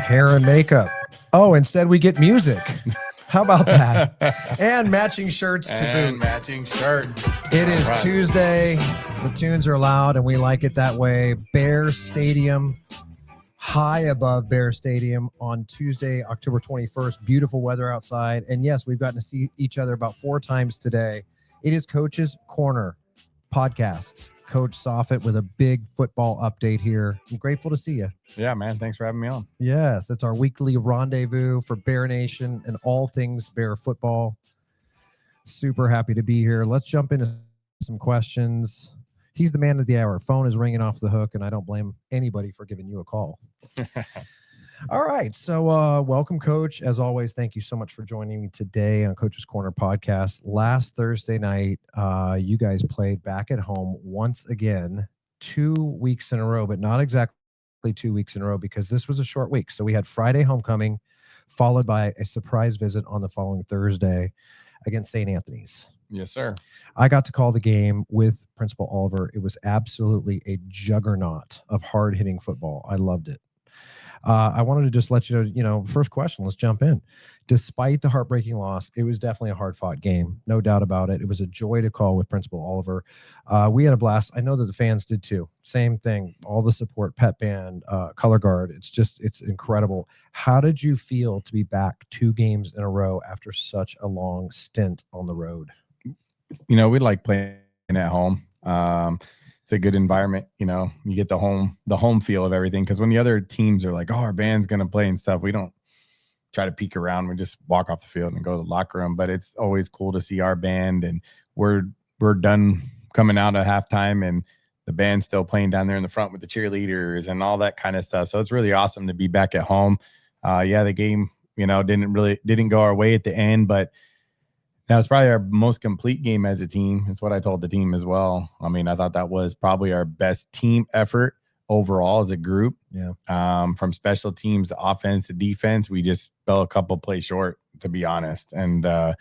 hair and makeup. Oh, instead we get music. How about that? And matching shirts to boot. Matching shirts. It is Tuesday. The tunes are loud, and we like it that way. Bear Stadium, high above Bear Stadium on Tuesday, October 21st. Beautiful weather outside. And yes, we've gotten to see each other about 4 times today. It is Coach's Corner podcast. Coach Sofet with a big football update here. I'm grateful to see you. Yeah, man. Thanks for having me on. Yes, it's our weekly rendezvous for Bear Nation and all things Bear football. Super happy to be here. Let's jump into some questions. He's the man of the hour. Phone is ringing off the hook, and I don't blame anybody for giving you a call. All right. So welcome, Coach. As always, thank you so much for joining me today on Coach's Corner podcast. Last Thursday night, you guys played back at home once again, 2 weeks in a row, but not exactly 2 weeks in a row because this was a short week. So we had Friday homecoming, followed by a surprise visit on the following Thursday against St. Anthony's. Yes, sir. I got to call the game with Principal Oliver. It was absolutely a juggernaut of hard-hitting football. I loved it. I wanted to just let you know, first question, let's jump in. Despite the heartbreaking loss, it was definitely a hard-fought game. No doubt about it. It was a joy to call with Principal Oliver. We had a blast. I know that the fans did too. Same thing. All the support, pet band, color guard. It's incredible. How did you feel to be back 2 games in a row after such a long stint on the road? You know, we like playing at home. It's a good environment. You know, you get the home feel of everything. Because when the other teams are like, oh, our band's going to play and stuff, we don't try to peek around. We just walk off the field and go to the locker room. But it's always cool to see our band, and we're done coming out at halftime, and the band's still playing down there in the front with the cheerleaders and all that kind of stuff. So it's really awesome to be back at home. The game, didn't go our way at the end, but that was probably our most complete game as a team. It's what I told the team as well. I mean, I thought that was probably our best team effort overall as a group. Yeah. From special teams to offense to defense, we just fell a couple plays short, to be honest. And I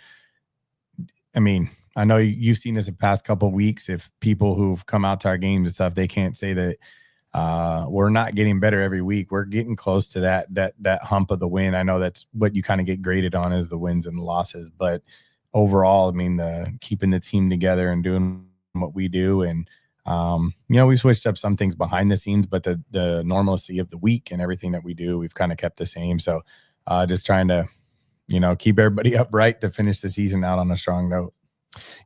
know you've seen this the past couple of weeks. If people who've come out to our games and stuff, they can't say that we're not getting better every week. We're getting close to that hump of the win. I know that's what you kind of get graded on, is the wins and the losses, but overall, I mean, keeping the team together and doing what we do. And, we switched up some things behind the scenes, but the normalcy of the week and everything that we do, we've kind of kept the same. So just trying to, keep everybody upright to finish the season out on a strong note.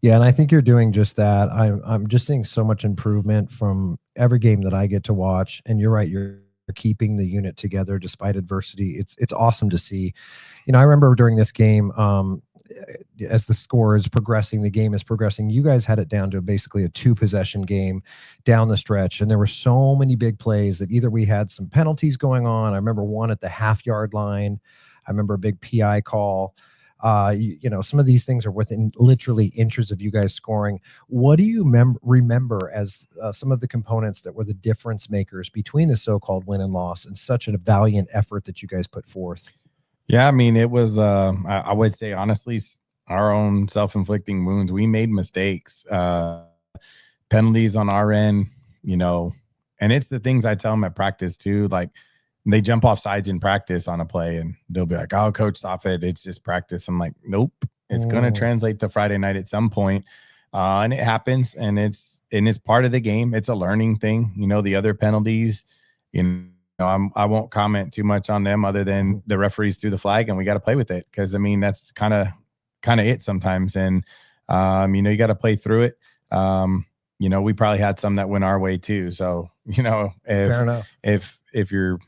Yeah, and I think you're doing just that. I'm just seeing so much improvement from every game that I get to watch. And you're right, you're keeping the unit together despite adversity. It's awesome to see. I remember during this game, as the score is progressing, the game is progressing, you guys had it down to basically a 2-possession game down the stretch. And there were so many big plays that either we had some penalties going on. I remember one at the half-yard line. I remember a big PI call. Some of these things are within literally inches of you guys scoring. What do you remember as some of the components that were the difference makers between the so-called win and loss and such a valiant effort that you guys put forth? Yeah, I mean, it was, I would say, honestly, our own self-inflicting wounds. We made mistakes, penalties on our end, and it's the things I tell them at practice too. Like, they jump off sides in practice on a play and they'll be like, oh, Coach Sofet, it's just practice. I'm like, nope, it's going to translate to Friday night at some point. And it happens, and it's part of the game. It's a learning thing. The other penalties, I won't comment too much on them other than the referees threw the flag and we got to play with it. Cause that's kind of it sometimes. And, you got to play through it. We probably had some that went our way too. So, Fair enough. if you're,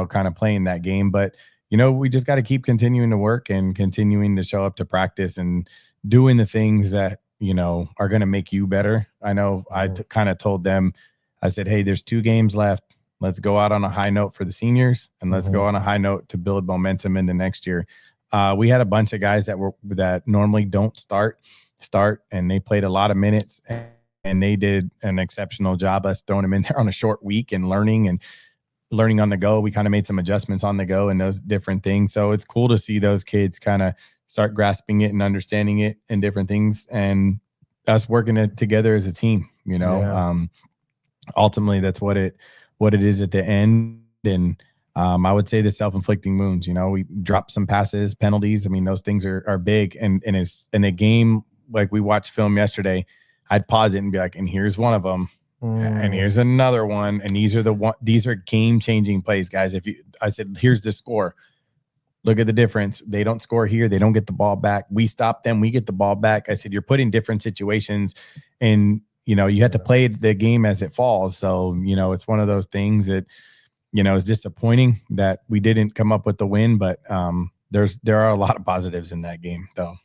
kind of playing that game, but, we just got to keep continuing to work and continuing to show up to practice and doing the things that, are going to make you better. I know I kind of told them, I said, hey, there's 2 games left. Let's go out on a high note for the seniors, and let's go on a high note to build momentum into next year. We had a bunch of guys that normally don't start, and they played a lot of minutes, and they did an exceptional job us throwing them in there on a short week and learning on the go. We kind of made some adjustments on the go and those different things. So it's cool to see those kids kind of start grasping it and understanding it and different things, and us working it together as a team. Ultimately, that's what it is at the end. And I would say the self-inflicting wounds. We dropped some passes, penalties. I mean, those things are big. And it's in a game like we watched film yesterday. I'd pause it and be like, and here's one of them, and here's another one, and these are game-changing plays, guys. I said, here's the score. Look at the difference. They don't score here. They don't get the ball back. We stop them. We get the ball back. I said, you're put in different situations, and you have to play the game as it falls. So it's one of those things that it's disappointing that we didn't come up with the win, but there are a lot of positives in that game, though.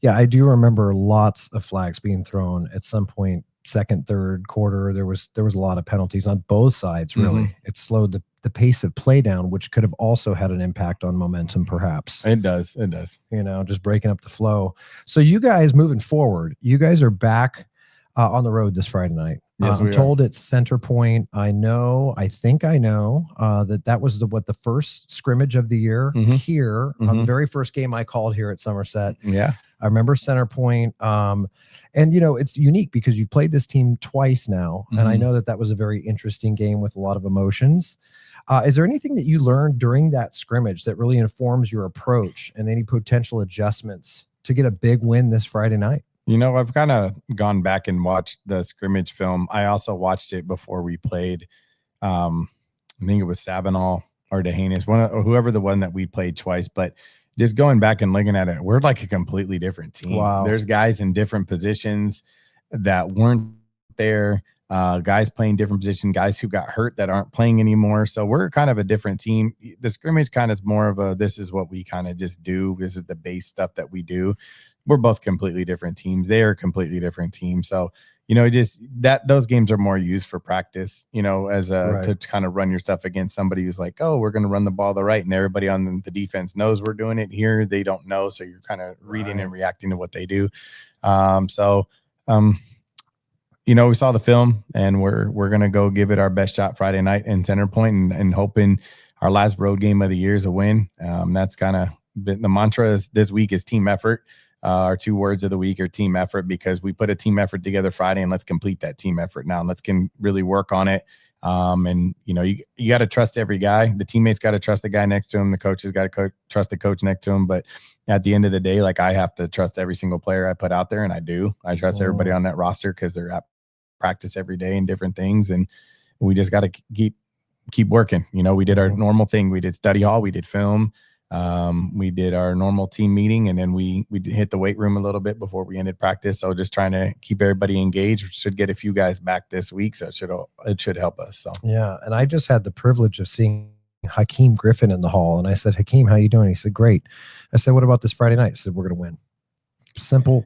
Yeah, I do remember lots of flags being thrown at some point. Second, third quarter, there was a lot of penalties on both sides. Really, it slowed the pace of play down, which could have also had an impact on momentum, perhaps. It does. Just breaking up the flow. So you guys moving forward, you guys are back on the road this Friday night. Yes, I'm told it's Centerpoint. I think I know that was the first scrimmage of the year here on the very first game I called here at Somerset. Yeah. I remember Centerpoint. And it's unique because you've played this team twice now. And I know that was a very interesting game with a lot of emotions. Is there anything that you learned during that scrimmage that really informs your approach and any potential adjustments to get a big win this Friday night? I've kind of gone back and watched the scrimmage film. I also watched it before we played. I think it was Sabinal or Dehanis, whoever the one that we played twice. But just going back and looking at it, we're like a completely different team. Wow. There's guys in different positions that weren't there. Guys playing different positions, guys who got hurt that aren't playing anymore. So we're kind of a different team. The scrimmage kind of is more of this is what we kind of just do. This is the base stuff that we do. We're both completely different teams. They are completely different teams. So, just those games are more used for practice, to kind of run your stuff against somebody who's like, oh, we're going to run the ball the right. And everybody on the defense knows we're doing it here. They don't know. So you're kind of reading and reacting to what they do. We saw the film and we're going to go give it our best shot Friday night in Centerpoint and hoping our last road game of the year is a win. That's kind of the mantra this week is team effort. Our 2 words of the week are team effort, because we put a team effort together Friday, and let's complete that team effort now. And let's really work on it. You got to trust every guy. The teammates got to trust the guy next to him. The coaches got to trust the coach next to him. But at the end of the day, like, I have to trust every single player I put out there, and I do. I trust everybody on that roster because they're at practice every day and different things. And we just got to keep working. We did our normal thing. We did study hall. We did film. We did our normal team meeting, and then we hit the weight room a little bit before we ended practice. So just trying to keep everybody engaged. We should get a few guys back this week, so it should help us. So yeah, and I just had the privilege of seeing Hakeem Griffin in the hall, and I said, Hakeem, how you doing? He said, great. I said, what about this Friday night? He said, we're going to win. Simple,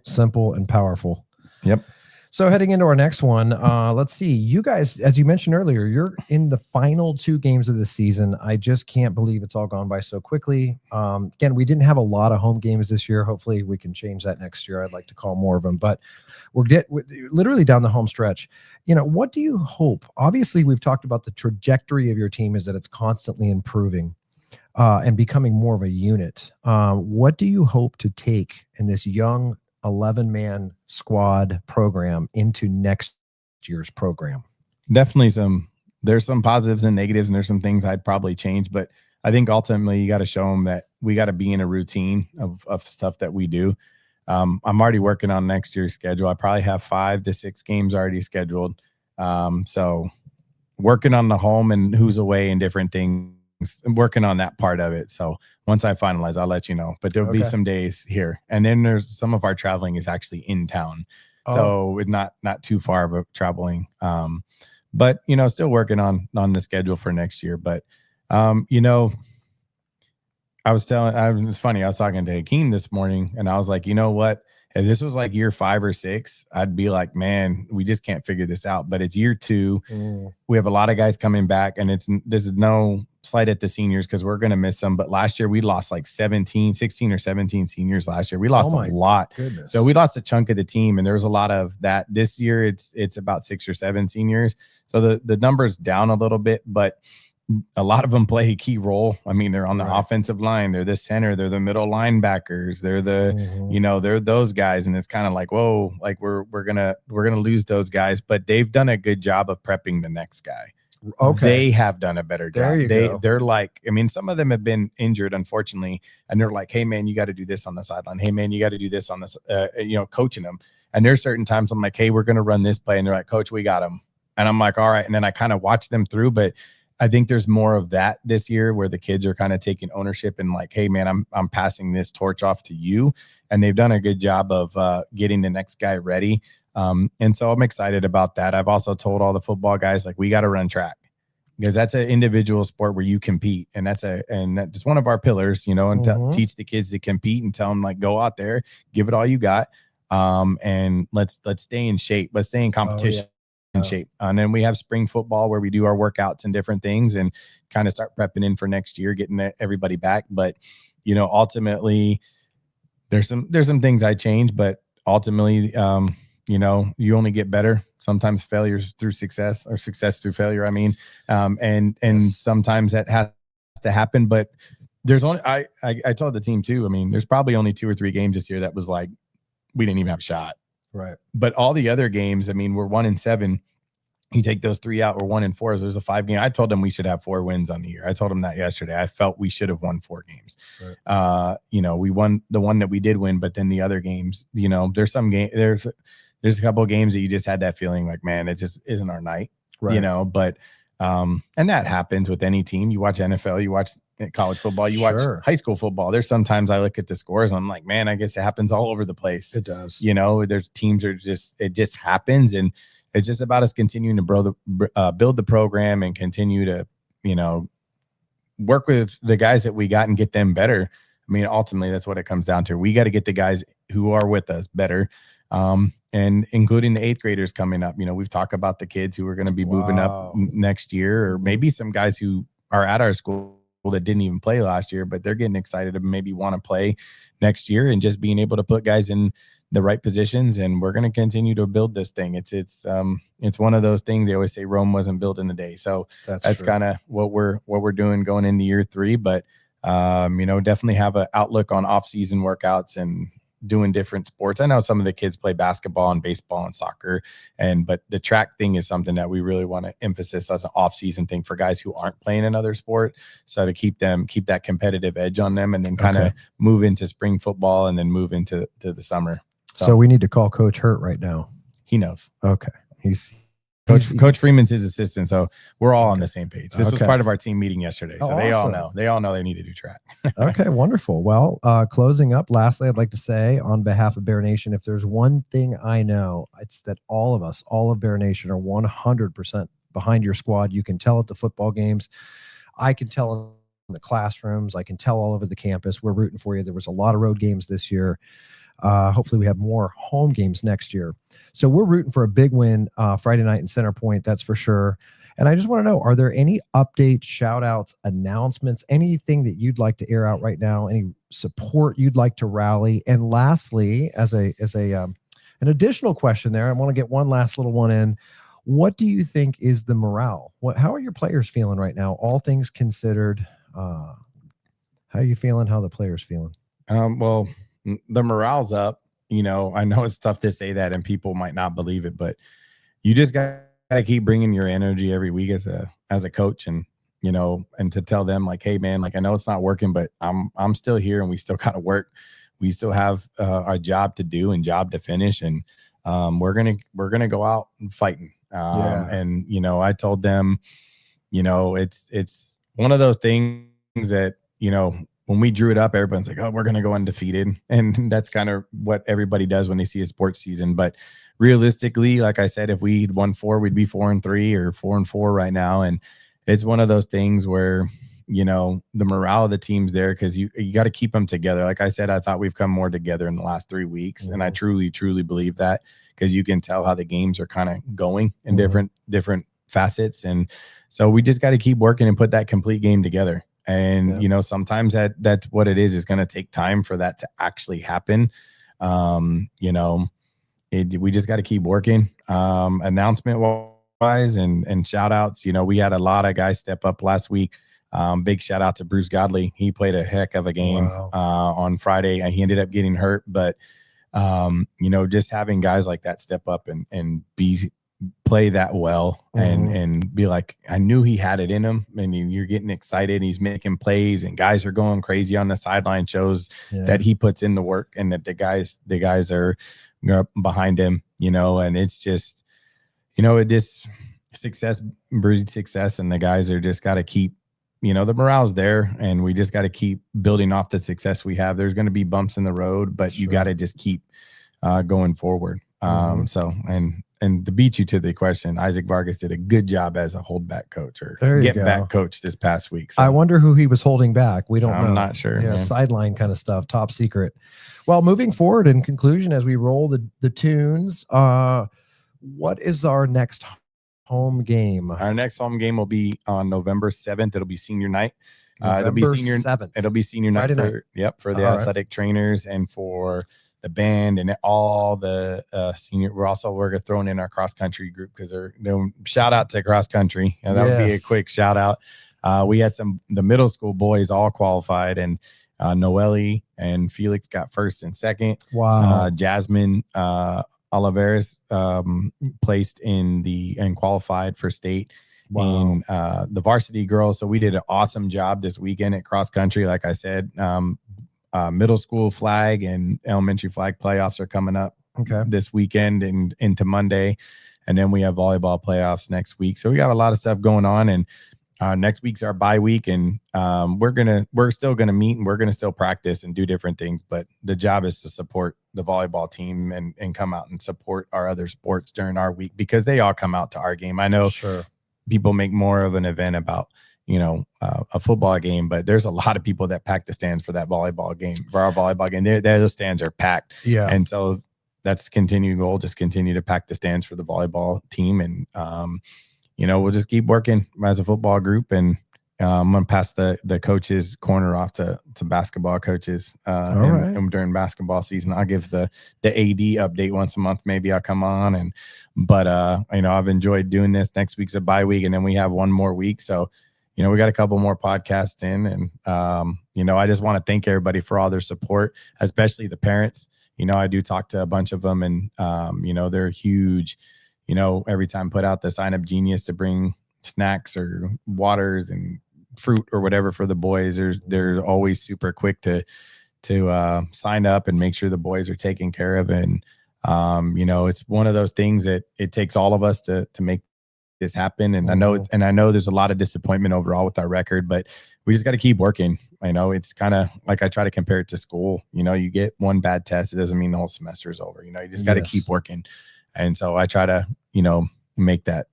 and powerful. Yep. So heading into our next one, let's see. You guys, as you mentioned earlier, you're in the final 2 games of the season. I just can't believe it's all gone by so quickly. Again, we didn't have a lot of home games this year. Hopefully we can change that next year. I'd like to call more of them, but we're literally down the home stretch. What do you hope? Obviously, we've talked about the trajectory of your team is that it's constantly improving and becoming more of a unit. What do you hope to take in this young 11-man squad program into next year's program? Definitely there's some positives and negatives, and there's some things I'd probably change, but I think ultimately you got to show them that we got to be in a routine of stuff that we do. I'm already working on next year's schedule. I probably have 5 to 6 games already scheduled. So working on the home and who's away and different things, working on that part of it. So once I finalize, I'll let you know, but there'll be some days here. And then there's some of our traveling is actually in town. So it's not too far of a traveling. But still working on the schedule for next year. But it's funny. I was talking to Hakeem this morning, and I was like, you know what? If this was like year 5 or 6, I'd be like, man, we just can't figure this out. But it's year 2. We have a lot of guys coming back, and this is no slight at the seniors because we're going to miss them. But last year we lost like 16 or 17 seniors last year. We lost a lot. Goodness. So we lost a chunk of the team, and there was a lot of that. This year it's about 6 or 7 seniors. So the number's down a little bit, but a lot of them play a key role. I mean, they're on the offensive line. They're the center. They're the middle linebackers. They're they're those guys. And it's kind of like, whoa, like we're gonna lose those guys. But they've done a good job of prepping the next guy. Okay. They have done a better There job. you go. They're like, I mean, some of them have been injured, unfortunately, and they're like, hey man, you got to do this on the sideline. Hey man, you got to do this on this, coaching them. And there's certain times I'm like, hey, we're going to run this play. And they're like, coach, we got them. And I'm like, all right. And then I kind of watch them through, but I think there's more of that this year where the kids are kind of taking ownership and like, hey man, I'm passing this torch off to you. And they've done a good job of getting the next guy ready. And so I'm excited about that. I've also told all the football guys, like, we got to run track, because that's an individual sport where you compete. And that's one of our pillars, and teach the kids to compete and tell them, like, go out there, give it all you got. And let's stay in shape. Let's stay in competition. In shape. And then we have spring football where we do our workouts and different things and kind of start prepping in for next year, getting everybody back. But, ultimately there's some things I change, but ultimately, you only get better. Sometimes failures through success, or success through failure. I mean, and sometimes that has to happen, but there's only, I told the team too, I mean, there's probably only 2 or 3 games this year that was like, we didn't even have a shot. Right. But all the other games, I mean, we're 1-7. You take those 3 out, we're 1-4. There's a 5 game. I told them we should have 4 wins on the year. I told them that yesterday. I felt we should have won 4 games. Right. We won the one that we did win, but then the other games, there's some game, there's a couple of games that you just had that feeling like, man, it just isn't our night. Right. But and that happens with any team. You watch NFL, you watch college football, you watch high school football. There's sometimes I look at the scores and I'm like, man, I guess it happens all over the place. It does. There's teams it just happens, and it's just about us continuing to build the program and continue to, work with the guys that we got and get them better. I mean, ultimately, that's what it comes down to. We got to get the guys who are with us better, and including the 8th graders coming up. We've talked about the kids who are going to be moving up next year, or maybe some guys who are at our school that didn't even play last year, but they're getting excited to maybe want to play next year, and just being able to put guys in the right positions. And we're going to continue to build this thing. It's one of those things. They always say Rome wasn't built in a day. So that's kind of what we're doing going into year 3. But, definitely have an outlook on off-season workouts and doing different sports. I know some of the kids play basketball and baseball and soccer, but the track thing is something that we really want to emphasize as an off-season thing for guys who aren't playing another sport. So to keep that competitive edge on them, and then kind of move into spring football and then move into the summer. So we need to call Coach Hurt right now. He knows. Okay. Coach Freeman's his assistant, so we're all on the same page. This was part of our team meeting yesterday, so they all know. They all know they need to do track. Okay, wonderful. Well, closing up, lastly, I'd like to say on behalf of Bear Nation, if there's one thing I know, it's that all of Bear Nation are 100% behind your squad. You can tell at the football games. I can tell in the classrooms. I can tell all over the campus. We're rooting for you. There was a lot of road games this year. Hopefully we have more home games next year. So we're rooting for a big win Friday night in Centerpoint, that's for sure. And I just want to know, are there any updates, shout outs, announcements, anything that you'd like to air out right now, any support you'd like to rally? And lastly, as an additional question there, I want to get one last little one in. What do you think is the morale? How are your players feeling right now? All things considered, how are you feeling? How are the players feeling? Well, the morale's up. I know it's tough to say that and people might not believe it, but you just got to keep bringing your energy every week as a coach, and and to tell them, like, hey man, like, I know it's not working, but I'm still here and we still got to work. We still have our job to do and job to finish, and we're gonna go out and fighting. And I told them, it's one of those things that when we drew it up, everyone's like, oh, we're going to go undefeated. And that's kind of what everybody does when they see a sports season. But realistically, like I said, if we'd won 4, we'd be 4-3 or 4-4 right now. And it's one of those things where, the morale of the team's there, because you got to keep them together. Like I said, I thought we've come more together in the last 3 weeks. Mm-hmm. And I truly, truly believe that, because you can tell how the games are kind of going in different facets. And so we just got to keep working and put that complete game together. And, sometimes that's what it is. It's going to take time for that to actually happen. We just got to keep working. Announcement wise and shout outs. We had a lot of guys step up last week. Big shout out to Bruce Godley. He played a heck of a game on Friday, and he ended up getting hurt. But, just having guys like that step up and be play that well and be like, I knew he had it in him, and you're getting excited. He's making plays, and guys are going crazy on the sideline. Shows that he puts in the work, and that the guys are behind him, and it's just, it just success breeds success, and the guys are just got to keep, the morale's there, and we just got to keep building off the success we have. There's going to be bumps in the road, but you got to just keep going forward. So, and to beat you to the question, Isaac Vargas did a good job as a holdback coach or get back coach this past week. So I wonder who he was holding back. We don't know. I'm not sure. Yeah, sideline kind of stuff, top secret. Well, moving forward, in conclusion, as we roll the tunes, what is our next home game? Our next home game will be on November 7th. It'll be senior night. November 7th. It'll be senior night for the athletic trainers and for the band and all the senior. We're throwing in our cross country group because they're shout out to cross country. That would be a quick shout out. We had the middle school boys all qualified, and Noelle and Felix got first and second. Wow. Jasmine Oliveras placed and qualified for state. In the varsity girls. So we did an awesome job this weekend at cross country. Like I said, middle school flag and elementary flag playoffs are coming up this weekend and into Monday. And then we have volleyball playoffs next week. So we got a lot of stuff going on, and next week's our bye week, and we're still going to meet, and we're going to still practice and do different things. But the job is to support the volleyball team and come out and support our other sports during our week, because they all come out to our game. I know people make more of an event about, a football game, but there's a lot of people that pack the stands for that volleyball game, for our volleyball game. Those stands are packed. Yeah. And so that's the continuing goal, just continue to pack the stands for the volleyball team. And, we'll just keep working as a football group. And I'm going to pass the coaches corner off to basketball coaches and during basketball season. I'll give the AD update once a month. Maybe I'll come on. But I've enjoyed doing this. Next week's a bye week, and then we have one more week. So, we got a couple more podcasts in, and, I just want to thank everybody for all their support, especially the parents. I do talk to a bunch of them, and, they're huge, every time put out the Sign Up Genius to bring snacks or waters and fruit or whatever for the boys. They're always super quick to sign up and make sure the boys are taken care of. And, it's one of those things that it takes all of us to make this happen. And I know there's a lot of disappointment overall with our record, but we just got to keep working. It's kind of like, I try to compare it to school. You get one bad test, it doesn't mean the whole semester is over. You just got to keep working. And so I try to, make that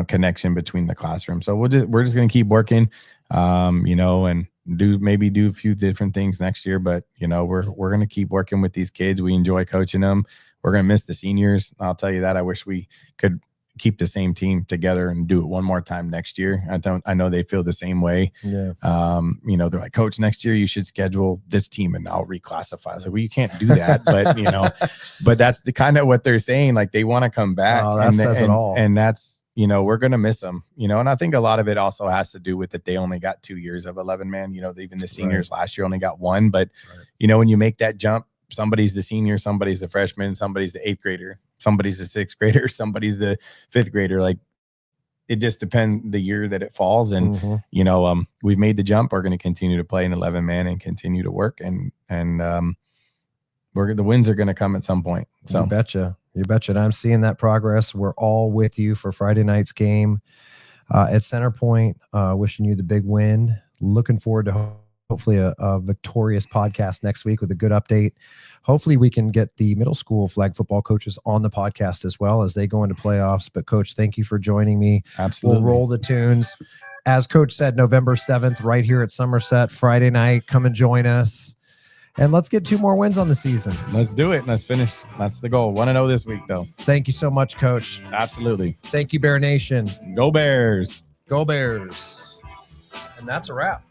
connection between the classroom. So we're just going to keep working, and do a few different things next year. But, we're going to keep working with these kids. We enjoy coaching them. We're going to miss the seniors. I'll tell you that. I wish we could keep the same team together and do it one more time next year. I know they feel the same way. Yeah. They're like, Coach, next year you should schedule this team and I'll reclassify. I was like, well, you can't do that. But, but that's the kind of what they're saying. Like, they want to come back. Oh, that says it all. And that's, we're going to miss them, and I think a lot of it also has to do with that they only got 2 years of 11-man, even the seniors last year only got one. But, when you make that jump, somebody's the senior, somebody's the freshman, somebody's the 8th grader, somebody's the 6th grader, somebody's the 5th grader. Like, it just depends the year that it falls. And, we've made the jump. We're going to continue to play an 11-man and continue to work. And the wins are going to come at some point. So You betcha. And I'm seeing that progress. We're all with you for Friday night's game at Centerpoint. Wishing you the big win. Looking forward to hopefully a victorious podcast next week with a good update. Hopefully we can get the middle school flag football coaches on the podcast as well as they go into playoffs. But Coach, thank you for joining me. Absolutely. We'll roll the tunes. As Coach said, November 7th, right here at Somerset, Friday night. Come and join us. And let's get 2 more wins on the season. Let's do it. Let's finish. That's the goal. 1-0 this week, though. Thank you so much, Coach. Absolutely. Thank you, Bear Nation. Go Bears. Go Bears. And that's a wrap.